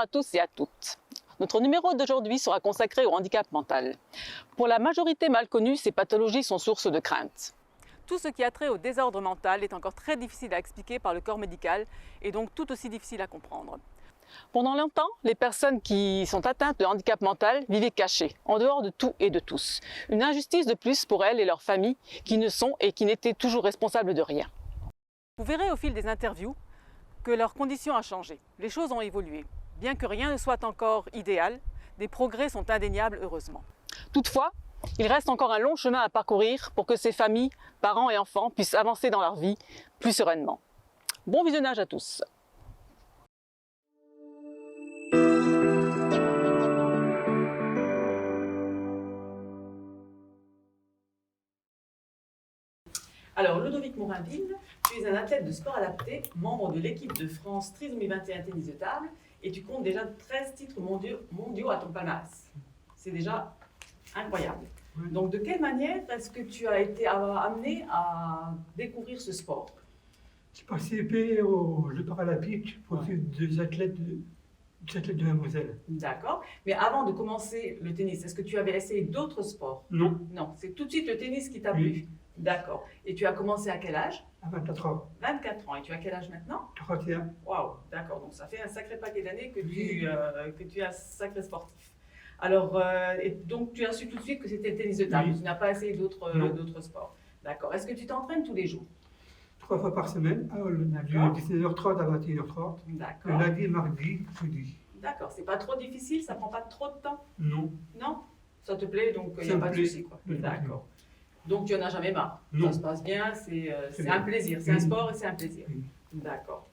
à tous et à toutes. Notre numéro d'aujourd'hui sera consacré au handicap mental. Pour la majorité mal connue, ces pathologies sont source de crainte. Tout ce qui a trait au désordre mental est encore très difficile à expliquer par le corps médical et donc tout aussi difficile à comprendre. Pendant longtemps, les personnes qui sont atteintes de handicap mental vivaient cachées, en dehors de tout et de tous. Une injustice de plus pour elles et leurs familles qui ne sont et qui n'étaient toujours responsables de rien. Vous verrez au fil des interviews que leur condition a changé. Les choses ont évolué. Bien que rien ne soit encore idéal, des progrès sont indéniables, heureusement. Toutefois, il reste encore un long chemin à parcourir pour que ces familles, parents et enfants puissent avancer dans leur vie plus sereinement. Bon visionnage à tous. Alors, Ludovic Morinville, tu es un athlète de sport adapté, membre de l'équipe de France Trisomie 21 tennis de table, et tu comptes déjà 13 titres mondiaux à ton palmarès. C'est déjà incroyable. Oui. Donc, de quelle manière est-ce que tu as été amené à découvrir ce sport? J'ai participé aux Jeux paralympiques pour des athlètes de la Moselle. D'accord. Mais avant de commencer le tennis, est-ce que tu avais essayé d'autres sports? Non. Non, c'est tout de suite le tennis qui t'a Oui. plu. D'accord. Et tu as commencé à quel âge? À 24 ans. 24 ans. Et tu as quel âge maintenant? 31. Waouh, d'accord. Donc ça fait un sacré paquet d'années que tu es un sacré sportif. Alors, et donc tu as su tout de suite que c'était le tennis de table. Oui. Tu n'as pas essayé d'autres sports. D'accord. Est-ce que tu t'entraînes tous les jours? 3 fois par semaine, du 19h30 à 21h30. D'accord. Le lundi, mardi, jeudi. D'accord. C'est pas trop difficile? Ça prend pas trop de temps? Non. Non? Ça te plaît? Donc il n'y a pas de souci, quoi. D'accord. Donc tu n'en as jamais marre? Non. Ça se passe bien, c'est un plaisir, c'est un sport et c'est un plaisir. Oui. D'accord.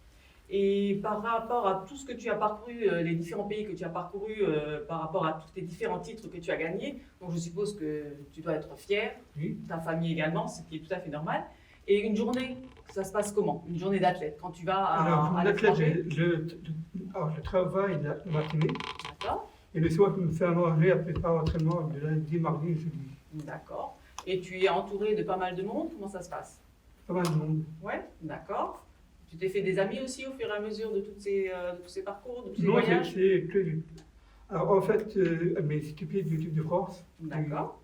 Et par rapport à tout ce que tu as parcouru, les différents pays que tu as parcourus, par rapport à tous tes différents titres que tu as gagnés, donc je suppose que tu dois être fier, Oui. ta famille également, ce qui est tout à fait normal. Et une journée, ça se passe comment? Une journée d'athlète, quand tu vas à l'étranger? Je travaille la matinée. D'accord. Et le soir, je me fais à manger après par entraînement de lundi, mardi et jeudi. D'accord. Et tu es entouré de pas mal de monde, comment ça se passe? Pas mal de monde. Ouais, d'accord. Tu t'es fait des amis aussi au fur et à mesure de tous ces parcours, de tous ces Non, voyages? Alors en fait, mes équipiers de l'équipe de France, d'accord,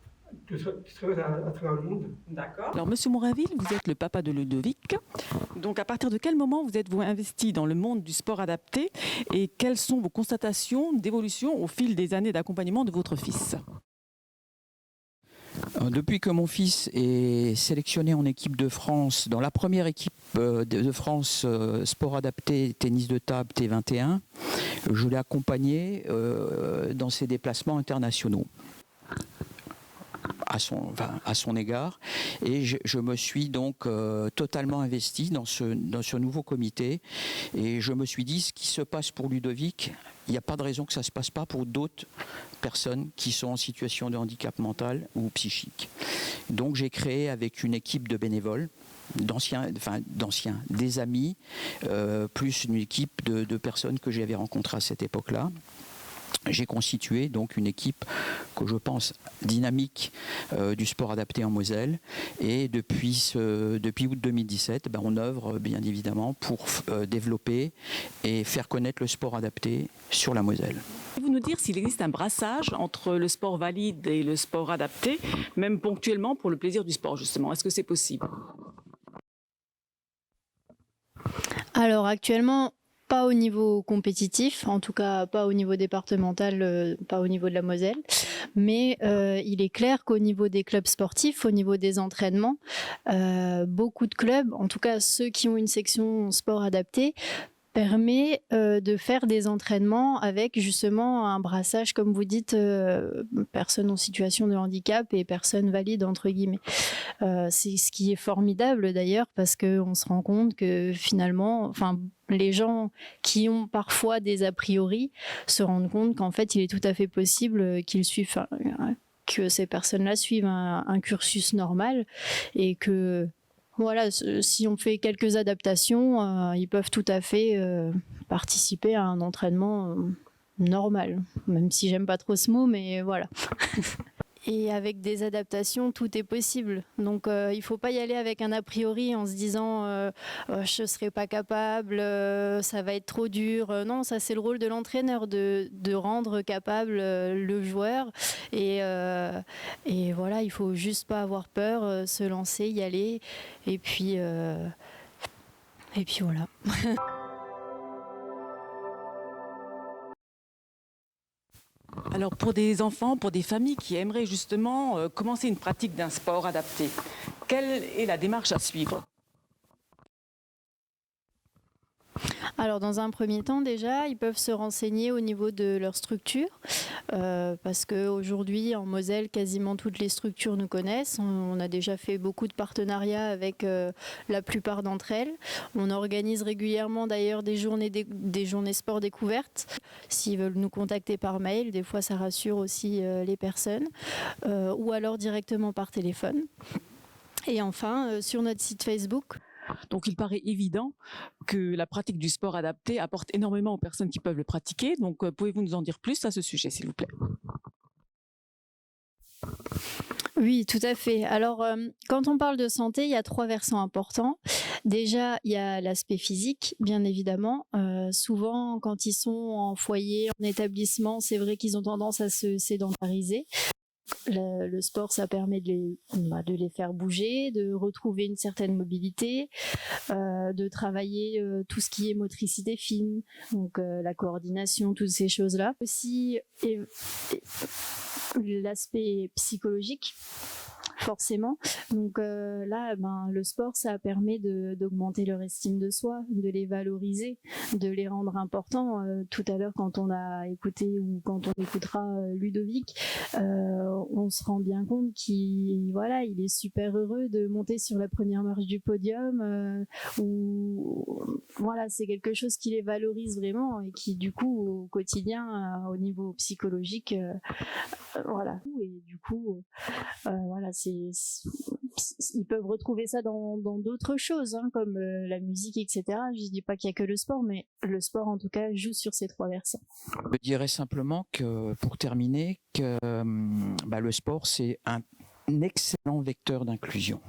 qui travaillent à travers le monde. D'accord. Alors, Monsieur Morinville, vous êtes le papa de Ludovic. Donc, à partir de quel moment vous êtes-vous investi dans le monde du sport adapté et quelles sont vos constatations d'évolution au fil des années d'accompagnement de votre fils? Depuis que mon fils est sélectionné en équipe de France, dans la première équipe de France sport adapté tennis de table T21, je l'ai accompagné dans ses déplacements internationaux. À son égard, et je me suis donc totalement investi dans ce nouveau comité, et je me suis dit, ce qui se passe pour Ludovic, il n'y a pas de raison que ça ne se passe pas pour d'autres personnes qui sont en situation de handicap mental ou psychique. Donc j'ai créé avec une équipe de bénévoles, des amis, plus une équipe de personnes que j'avais rencontrées à cette époque-là. J'ai constitué donc une équipe que je pense dynamique du sport adapté en Moselle, et depuis août 2017, on œuvre bien évidemment pour développer et faire connaître le sport adapté sur la Moselle. Pouvez-vous nous dire s'il existe un brassage entre le sport valide et le sport adapté, même ponctuellement pour le plaisir du sport justement? Est-ce que c'est possible? Alors actuellement, pas au niveau compétitif, en tout cas pas au niveau départemental, pas au niveau de la Moselle, mais il est clair qu'au niveau des clubs sportifs, au niveau des entraînements, beaucoup de clubs, en tout cas ceux qui ont une section sport adapté, permet de faire des entraînements avec justement un brassage, comme vous dites, personnes en situation de handicap et personnes valides, entre guillemets. C'est ce qui est formidable d'ailleurs, parce qu'on se rend compte que finalement, les gens qui ont parfois des a priori se rendent compte qu'en fait, il est tout à fait possible qu'ils suivent, que ces personnes-là suivent un cursus normal, et que voilà, si on fait quelques adaptations, ils peuvent tout à fait participer à un entraînement normal, même si j'aime pas trop ce mot, mais voilà. Et avec des adaptations, tout est possible. Donc il ne faut pas y aller avec un a priori en se disant je ne serai pas capable, ça va être trop dur. Non, ça c'est le rôle de l'entraîneur, de rendre capable le joueur. Et voilà, il ne faut juste pas avoir peur, se lancer, y aller. Et puis voilà. Alors pour des enfants, pour des familles qui aimeraient justement commencer une pratique d'un sport adapté, quelle est la démarche à suivre? Alors dans un premier temps déjà, ils peuvent se renseigner au niveau de leur structure parce qu'aujourd'hui en Moselle, quasiment toutes les structures nous connaissent. On a déjà fait beaucoup de partenariats avec la plupart d'entre elles. On organise régulièrement d'ailleurs des journées sport découvertes. S'ils veulent nous contacter par mail, des fois ça rassure aussi les personnes, ou alors directement par téléphone. Et enfin, sur notre site Facebook. Donc il paraît évident que la pratique du sport adapté apporte énormément aux personnes qui peuvent le pratiquer. Donc pouvez-vous nous en dire plus à ce sujet, s'il vous plaît? Oui, tout à fait. Alors, quand on parle de santé, il y a 3 versants importants. Déjà, il y a l'aspect physique, bien évidemment. Souvent, quand ils sont en foyer, en établissement, c'est vrai qu'ils ont tendance à se sédentariser. Le sport, ça permet de les faire bouger, de retrouver une certaine mobilité, de travailler tout ce qui est motricité fine, donc la coordination, toutes ces choses-là. Aussi, l'aspect psychologique, forcément. Donc là, le sport, ça permet d'augmenter leur estime de soi, de les valoriser, de les rendre importants. Tout à l'heure, quand on a écouté ou quand on écoutera Ludovic, on se rend bien compte qu'il est super heureux de monter sur la première marche du podium. Voilà, c'est quelque chose qui les valorise vraiment et qui, du coup, au quotidien, au niveau psychologique, voilà. Et du coup, voilà, ils peuvent retrouver ça dans d'autres choses, hein, comme la musique, etc. Je dis pas qu'il y a que le sport, mais le sport, en tout cas, joue sur ces 3 versants. Je dirais simplement que, pour terminer, que le sport, c'est un excellent vecteur d'inclusion.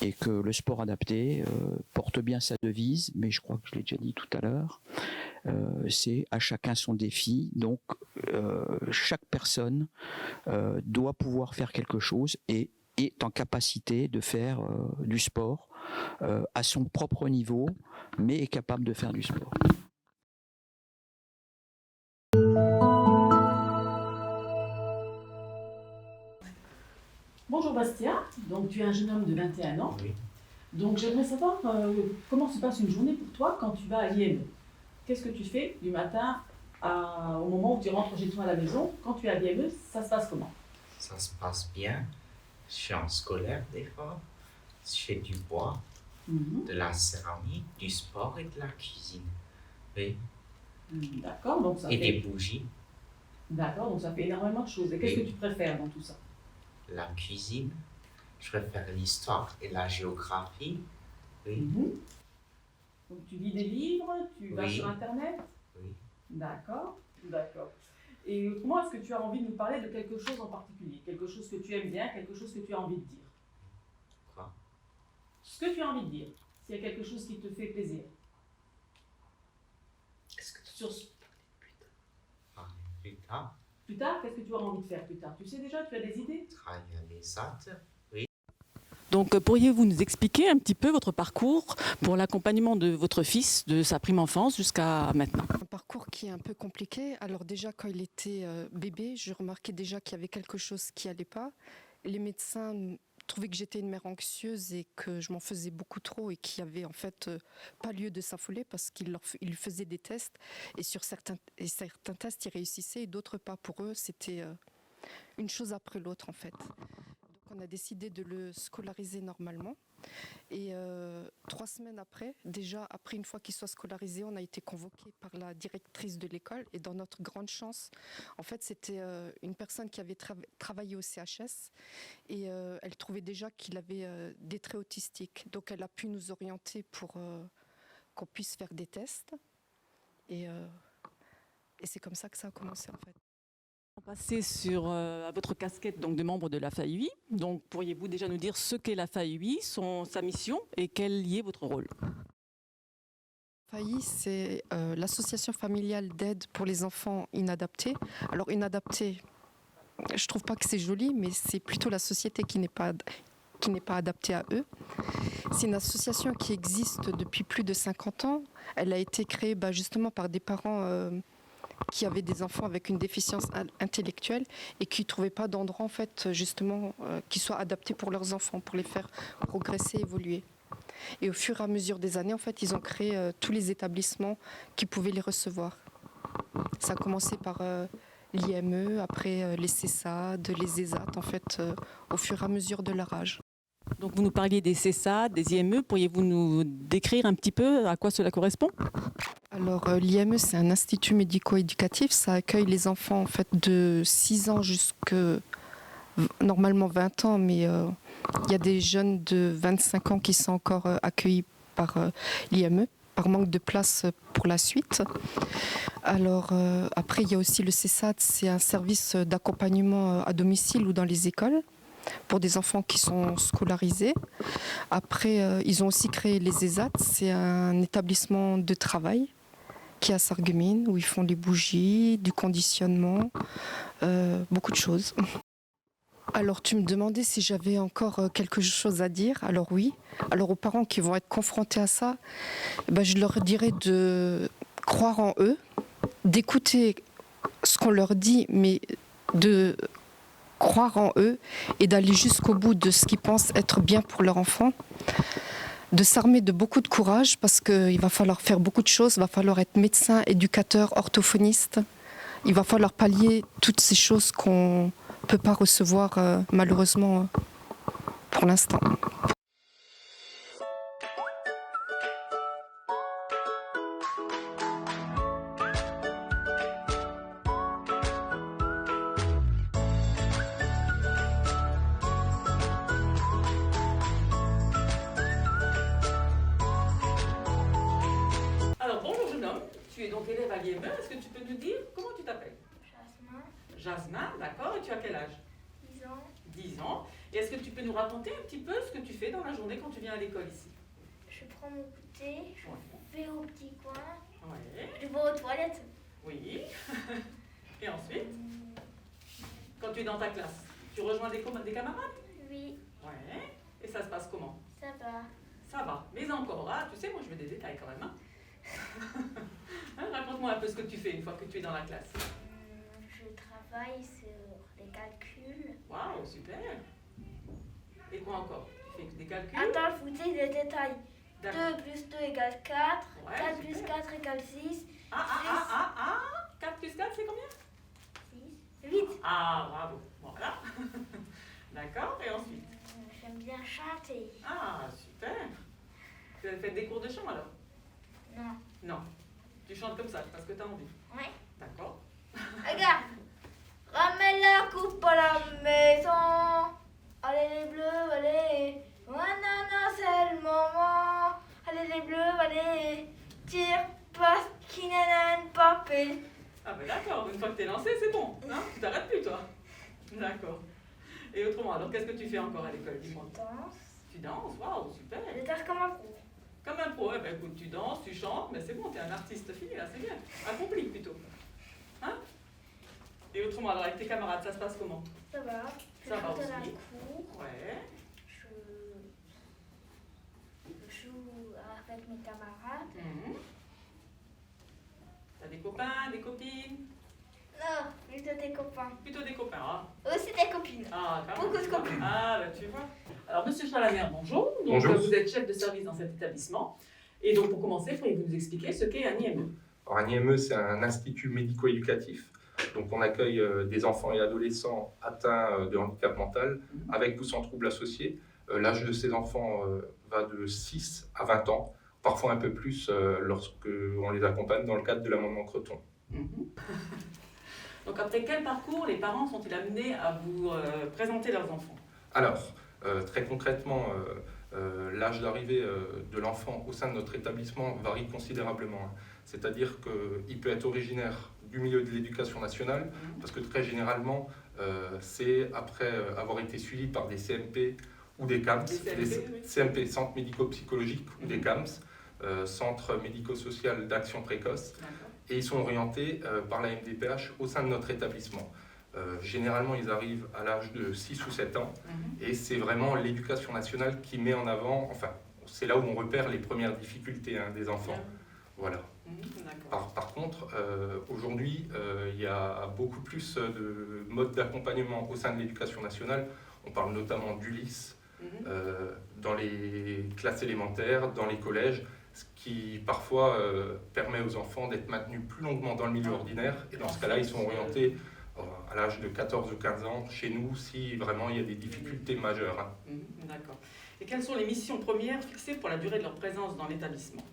Et que le sport adapté porte bien sa devise, mais je crois que je l'ai déjà dit tout à l'heure, c'est à chacun son défi. Donc chaque personne doit pouvoir faire quelque chose et est en capacité de faire du sport à son propre niveau, mais est capable de faire du sport. Bonjour Bastien, donc tu es un jeune homme de 21 ans. Oui. Donc j'aimerais savoir comment se passe une journée pour toi quand tu vas à l'IME. Qu'est-ce que tu fais du matin au moment où tu rentres chez toi à la maison? Quand tu es à l'IME, ça se passe comment? Ça se passe bien. Je suis en scolaire des fois. Je fais du bois, de la céramique, du sport et de la cuisine. Oui. D'accord, donc ça Et fait... des bougies. D'accord, donc ça fait énormément de choses. Et qu'est-ce que tu préfères dans tout ça? La cuisine. Je préfère l'histoire et la géographie. Oui. Donc tu lis des livres, tu vas sur Internet? Oui. D'accord, d'accord. Et comment est-ce que tu as envie de nous parler de quelque chose en particulier? Quelque chose que tu aimes bien, quelque chose que tu as envie de dire? Quoi? Ce que tu as envie de dire, s'il y a quelque chose qui te fait plaisir. Est-ce que tu Sur... parles plus tard? Plus tard, qu'est-ce que tu auras envie de faire plus tard? Tu sais déjà, tu as des idées? Travailler à l'ESAT. Oui. Donc, pourriez-vous nous expliquer un petit peu votre parcours pour l'accompagnement de votre fils de sa prime enfance jusqu'à maintenant? Un parcours qui est un peu compliqué. Alors déjà, quand il était bébé, je remarquais déjà qu'il y avait quelque chose qui n'allait pas. Les médecins trouvaient que j'étais une mère anxieuse et que je m'en faisais beaucoup trop et qu'il n'y avait en fait pas lieu de s'affoler parce qu'ils lui faisaient des tests et sur certains tests, ils réussissaient et d'autres pas. Pour eux, c'était une chose après l'autre en fait. On a décidé de le scolariser normalement et 3 semaines après, déjà après une fois qu'il soit scolarisé, on a été convoqué par la directrice de l'école et dans notre grande chance, en fait c'était une personne qui avait travaillé au CHS et elle trouvait déjà qu'il avait des traits autistiques, donc elle a pu nous orienter pour qu'on puisse faire des tests et c'est comme ça que ça a commencé en fait. Passer à votre casquette donc, de membre de la FAUI. Donc, pourriez-vous déjà nous dire ce qu'est la FAUI, sa mission et quel y est votre rôle? FAI, c'est l'association familiale d'aide pour les enfants inadaptés. Alors inadaptés, je trouve pas que c'est joli, mais c'est plutôt la société qui n'est pas adaptée à eux. C'est une association qui existe depuis plus de 50 ans. Elle a été créée justement par des parents qui avaient des enfants avec une déficience intellectuelle et qui ne trouvaient pas d'endroit en fait, justement, qui soit adapté pour leurs enfants, pour les faire progresser, évoluer. Et au fur et à mesure des années, en fait, ils ont créé tous les établissements qui pouvaient les recevoir. Ça a commencé par l'IME, après les CESAD, les ESAT, en fait, au fur et à mesure de leur âge. Donc vous nous parliez des CESAD, des IME. Pourriez-vous nous décrire un petit peu à quoi cela correspond? Alors l'IME, c'est un institut médico-éducatif. Ça accueille les enfants en fait, de 6 ans jusqu'à normalement 20 ans, mais il y a des jeunes de 25 ans qui sont encore accueillis par l'IME, par manque de place pour la suite. Alors après, il y a aussi le CESAD, c'est un service d'accompagnement à domicile ou dans les écoles pour des enfants qui sont scolarisés. Après, ils ont aussi créé les ESAT, c'est un établissement de travail qui est à Sarreguemines, où ils font les bougies, du conditionnement, beaucoup de choses. Alors, tu me demandais si j'avais encore quelque chose à dire. Alors oui. Alors aux parents qui vont être confrontés à ça, je leur dirais de croire en eux, d'écouter ce qu'on leur dit, mais de croire en eux et d'aller jusqu'au bout de ce qu'ils pensent être bien pour leur enfant, de s'armer de beaucoup de courage parce qu'il va falloir faire beaucoup de choses, il va falloir être médecin, éducateur, orthophoniste, il va falloir pallier toutes ces choses qu'on ne peut pas recevoir malheureusement pour l'instant. Tu es donc élève à l'IME. Est-ce que tu peux nous dire comment tu t'appelles? Jasmin. Jasmin, d'accord. Et tu as quel âge? 10 ans. 10 ans. Et est-ce que tu peux nous raconter un petit peu ce que tu fais dans la journée quand tu viens à l'école ici? Je prends mon goûter, je vais au petit coin, Ouais. je vais aux toilettes. Oui. Et ensuite, quand tu es dans ta classe, tu rejoins des camarades? Oui, Ouais. Et ça se passe comment? ça va. Ça va. Mais encore, tu sais, moi je veux des détails quand même. Raconte-moi un peu ce que tu fais une fois que tu es dans la classe. Je travaille sur les calculs. Waouh, super. Et quoi encore? Tu fais des calculs? Attends, je vous dis les détails. 2 plus 2 égale 4, Ouais, 4 super. plus 4 égale 6, 4 plus 4, c'est combien? 6, 8. Ah, bravo. Voilà. D'accord, et ensuite? J'aime bien chanter. Ah, super. Tu as fait des cours de chant alors? Non. Non. Tu chantes comme ça, parce que tu as envie. Oui. D'accord. Regarde. Ramène la coupe à la maison. Allez les bleus, allez. Oh non, c'est le moment. Allez les bleus, allez. Tire, passe, kinanan, papé. Ah ben d'accord, une fois que tu es lancé, c'est bon. Hein, tu t'arrêtes plus, toi. D'accord. Et autrement, alors qu'est-ce que tu fais encore à l'école? Dis-moi. Danse. Tu danses? Waouh, super. Je danse comme un pro. Comme un pro, eh ben écoute, tu danses, tu chantes, mais c'est bon, tu es un artiste fini là, c'est bien. Accompli plutôt. Hein? Et autrement, alors avec tes camarades, ça se passe comment? Ça va. Ça va joue dans la aussi. cour. Ouais. Je joue avec mes camarades. T'as des copains, des copines? Non, plutôt des copains. Plutôt des copains, hein? Aussi des copines. Ah, quand Beaucoup même. de copines. Ah, bah, tu vois. Alors, monsieur Chalamer, bonjour. Donc, Bonjour. vous êtes chef de service dans cet établissement. Et donc, pour commencer, pourriez-vous nous expliquer ce qu'est un IME? Alors, un IME, c'est un institut médico-éducatif. Donc, on accueille des enfants et adolescents atteints de handicap mental avec ou sans troubles associés. L'âge de ces enfants va de 6 à 20 ans, parfois un peu plus lorsqu'on les accompagne dans le cadre de l'amendement Creton. Donc, après quel parcours les parents sont-ils amenés à vous présenter leurs enfants? Alors, très concrètement, l'âge d'arrivée de l'enfant au sein de notre établissement varie considérablement. C'est-à-dire qu'il peut être originaire du milieu de l'éducation nationale, parce que très généralement, c'est après avoir été suivi par des CMP ou des CAMS, CMP, centres médico-psychologiques, ou des CAMS, centres médico-social d'action précoce, et ils sont orientés par la MDPH au sein de notre établissement. Généralement, ils arrivent à l'âge de 6 ou 7 ans, et c'est vraiment l'éducation nationale qui met en avant, enfin, c'est là où on repère les premières difficultés des enfants. Voilà. Par contre, aujourd'hui, il y a beaucoup plus de modes d'accompagnement au sein de l'éducation nationale. On parle notamment d'ULIS dans les classes élémentaires, dans les collèges, ce qui parfois permet aux enfants d'être maintenus plus longuement dans le milieu ordinaire. Et dans ce cas-là, ils sont orientés à l'âge de 14 ou 15 ans chez nous si vraiment il y a des difficultés majeures. D'accord. Et quelles sont les missions premières fixées pour la durée de leur présence dans l'établissement?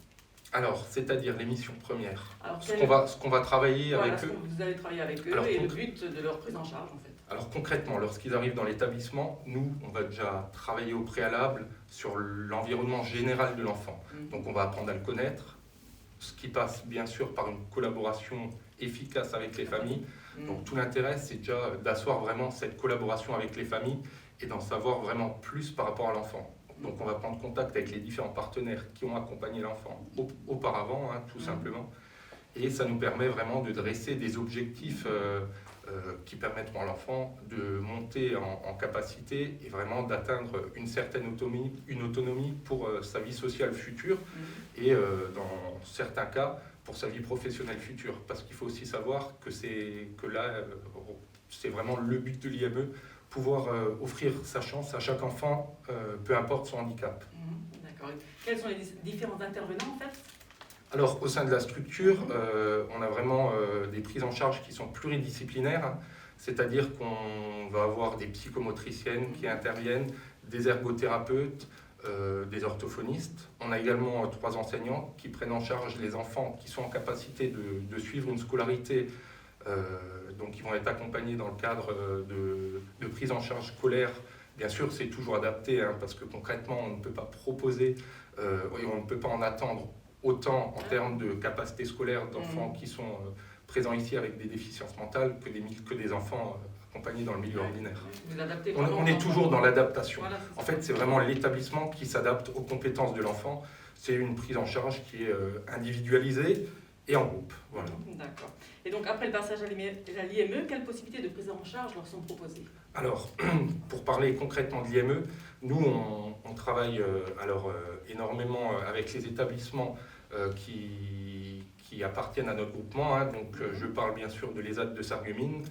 Alors, c'est-à-dire les missions premières. Alors, ce qu'on va travailler avec eux. Vous allez travailler avec eux et le but de leur prise en charge en fait. Alors concrètement, lorsqu'ils arrivent dans l'établissement, nous, on va déjà travailler au préalable sur l'environnement général de l'enfant. Donc on va apprendre à le connaître, ce qui passe bien sûr par une collaboration efficace avec les familles. Donc tout l'intérêt, c'est déjà d'asseoir vraiment cette collaboration avec les familles et d'en savoir vraiment plus par rapport à l'enfant. Donc on va prendre contact avec les différents partenaires qui ont accompagné l'enfant auparavant, tout simplement. Et ça nous permet vraiment de dresser des objectifs qui permettront à l'enfant de monter en capacité et vraiment d'atteindre une certaine autonomie pour sa vie sociale future et dans certains cas pour sa vie professionnelle future. Parce qu'il faut aussi savoir que c'est vraiment le but de l'IME, pouvoir offrir sa chance à chaque enfant, peu importe son handicap. D'accord. Quels sont les différents intervenants en fait ? Alors, au sein de la structure, on a vraiment des prises en charge qui sont pluridisciplinaires, c'est-à-dire qu'on va avoir des psychomotriciennes qui interviennent, des ergothérapeutes, des orthophonistes. On a également 3 enseignants qui prennent en charge les enfants qui sont en capacité de suivre une scolarité, donc ils vont être accompagnés dans le cadre de prise en charge scolaire. Bien sûr, c'est toujours adapté, parce que concrètement, on ne peut pas proposer, on ne peut pas en attendre autant en termes de capacité scolaire d'enfants qui sont présents ici avec des déficiences mentales que des enfants accompagnés dans le milieu ordinaire. On est toujours dans l'adaptation. Voilà, en fait, c'est vraiment l'établissement qui s'adapte aux compétences de l'enfant. C'est une prise en charge qui est individualisée et en groupe. Voilà. D'accord. Et donc, après le passage à l'IME, quelles possibilités de prise en charge leur sont proposées? Alors, pour parler concrètement de l'IME, nous, on travaille énormément avec les établissements qui appartiennent à notre groupement. Donc, je parle bien sûr de l'ESAT de Sarreguemines,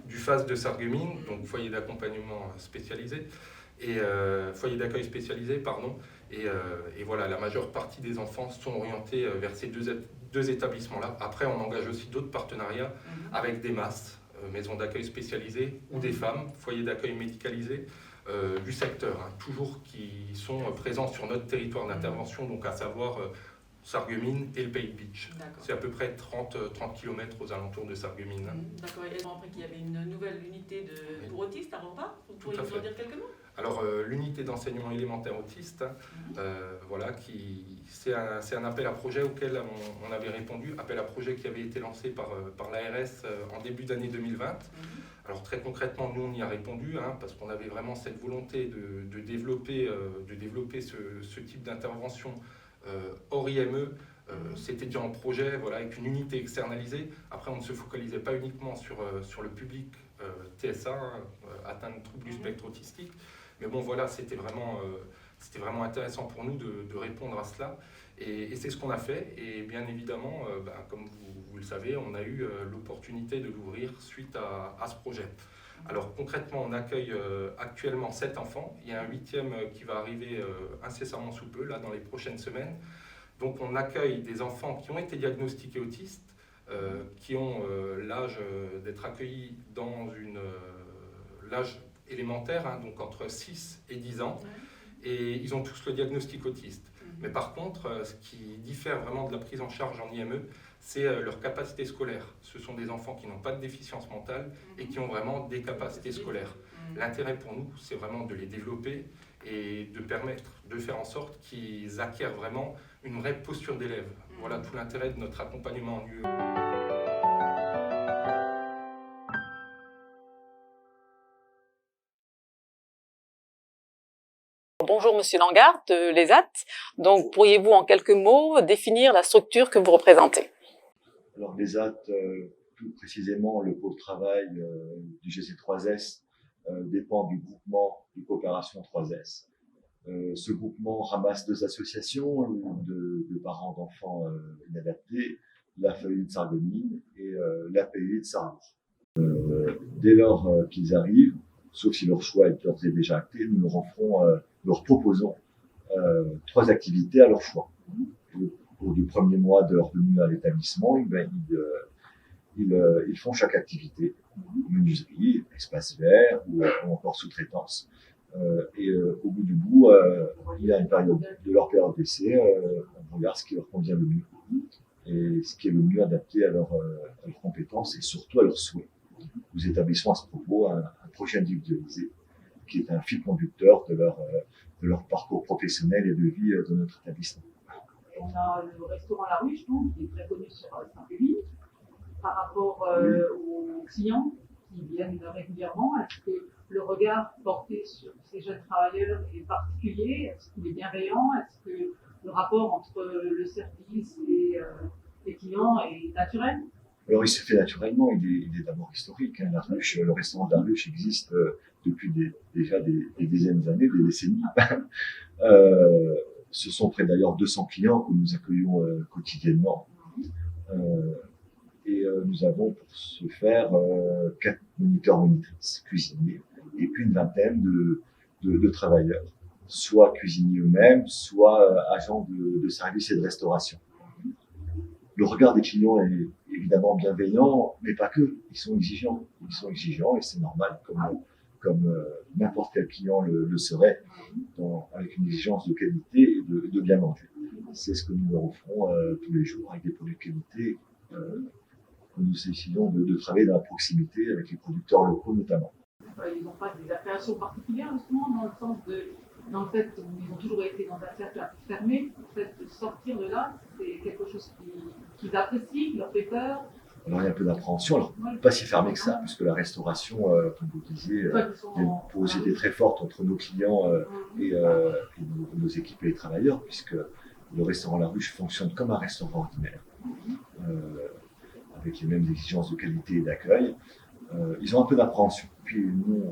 du FAS de Sarreguemines, donc foyer d'accompagnement spécialisé, et foyer d'accueil spécialisé, pardon. Et voilà, la majeure partie des enfants sont orientés vers ces deux établissements-là. Après, on engage aussi d'autres partenariats avec des MAS, maisons d'accueil spécialisées, ou des femmes, foyers d'accueil médicalisés, du secteur, toujours qui sont présents sur notre territoire d'intervention, donc à savoir Sarreguemines et le Pays de Bitche. C'est à peu près 30 km aux alentours de Sarreguemines. D'accord, et après qu'il y avait une nouvelle unité pour autistes à Rova, vous pourriez nous en dire quelques mots? Alors, l'unité d'enseignement élémentaire autiste, voilà, c'est un appel à projet auquel on avait répondu, appel à projet qui avait été lancé par l'ARS en début d'année 2020. Alors très concrètement, nous on y a répondu, parce qu'on avait vraiment cette volonté de développer ce type d'intervention hors IME. C'était déjà en projet, voilà, avec une unité externalisée. Après, on ne se focalisait pas uniquement sur le public TSA, atteint de troubles du spectre autistique. Mais bon, voilà, c'était vraiment intéressant pour nous de répondre à cela. Et c'est ce qu'on a fait. Et bien évidemment, comme vous le savez, on a eu l'opportunité de l'ouvrir suite à ce projet. Alors concrètement, on accueille actuellement 7 enfants. Il y a un 8e qui va arriver incessamment sous peu, là, dans les prochaines semaines. Donc on accueille des enfants qui ont été diagnostiqués autistes, qui ont l'âge d'être accueillis dans l'âge élémentaire, donc entre 6 et 10 ans, et ils ont tous le diagnostic autiste. Mais par contre, ce qui diffère vraiment de la prise en charge en IME, c'est leur capacité scolaire. Ce sont des enfants qui n'ont pas de déficience mentale et qui ont vraiment des capacités scolaires. L'intérêt pour nous, c'est vraiment de les développer et de faire en sorte qu'ils acquièrent vraiment une vraie posture d'élève. Voilà tout l'intérêt de notre accompagnement en UE. Bonjour Monsieur Langard de l'ESAT. Donc pourriez-vous en quelques mots définir la structure que vous représentez? Alors l'ESAT, plus précisément le pôle travail du GC3S dépend du groupement de coopération 3S. Ce groupement ramasse 2 associations de parents d'enfants inadaptés, la FEI de Sarreguemines et l'API de Sarrebourg. Dès lors qu'ils arrivent, sauf si leur choix est d'ores et déjà acté, nous leur proposons 3 activités à leur choix. Au cours du premier mois de leur venue à l'établissement, ils font chaque activité, menuiserie, espace vert ou encore sous-traitance. Au bout du bout, il y a une période de leur période d'essai, on regarde ce qui leur convient le mieux et ce qui est le mieux adapté à leurs compétences et surtout à leurs souhaits. Nous établissons à ce propos un projet individualisé qui est un fil conducteur de leur parcours professionnel et de vie de notre établissement. On a le restaurant La Ruche, donc, qui est très connu sur Saint-Péville. Par rapport aux clients qui viennent régulièrement, est-ce que le regard porté sur ces jeunes travailleurs est particulier? Est-ce qu'il est bienveillant? Est-ce que le rapport entre le service et les clients est naturel? Alors il se fait naturellement, il est d'abord historique. Hein. Le restaurant de La Ruche existe depuis déjà des dizaines d'années, des décennies. Ce sont près d'ailleurs 200 clients que nous accueillons quotidiennement. Nous avons pour ce faire 4 moniteurs monitrices, cuisiniers, et puis une vingtaine de travailleurs, soit cuisiniers eux-mêmes, soit agents de service et de restauration. Le regard des clients est évidemment bienveillant, mais pas que. Ils sont exigeants. Ils sont exigeants et c'est normal, comme n'importe quel client le serait, avec une exigence de qualité et de bien manger. C'est ce que nous leur offrons tous les jours avec des produits de qualité. Nous essayons de travailler dans la proximité avec les producteurs locaux notamment. Ils n'ont pas des appréhensions particulières justement dans le fait qu'ils ont toujours été dans un cercle un peu fermé. Le fait de sortir de là, c'est quelque chose qu'ils apprécient, qui leur fait peur. Alors il y a un peu d'appréhension, alors pas si fermé que ça, puisque la restauration, comme vous le disiez, il y a une porosité très forte entre nos clients et nos équipes et les travailleurs, puisque le restaurant La Ruche fonctionne comme un restaurant ordinaire. Avec les mêmes exigences de qualité et d'accueil. Ils ont un peu d'appréhension. Puis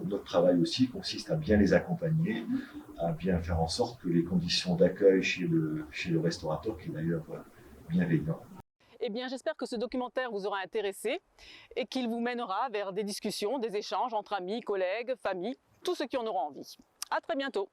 notre travail aussi consiste à bien les accompagner, à bien faire en sorte que les conditions d'accueil chez le restaurateur, qui est d'ailleurs bienveillant. Eh bien, j'espère que ce documentaire vous aura intéressé et qu'il vous mènera vers des discussions, des échanges entre amis, collègues, familles, tous ceux qui en auront envie. À très bientôt.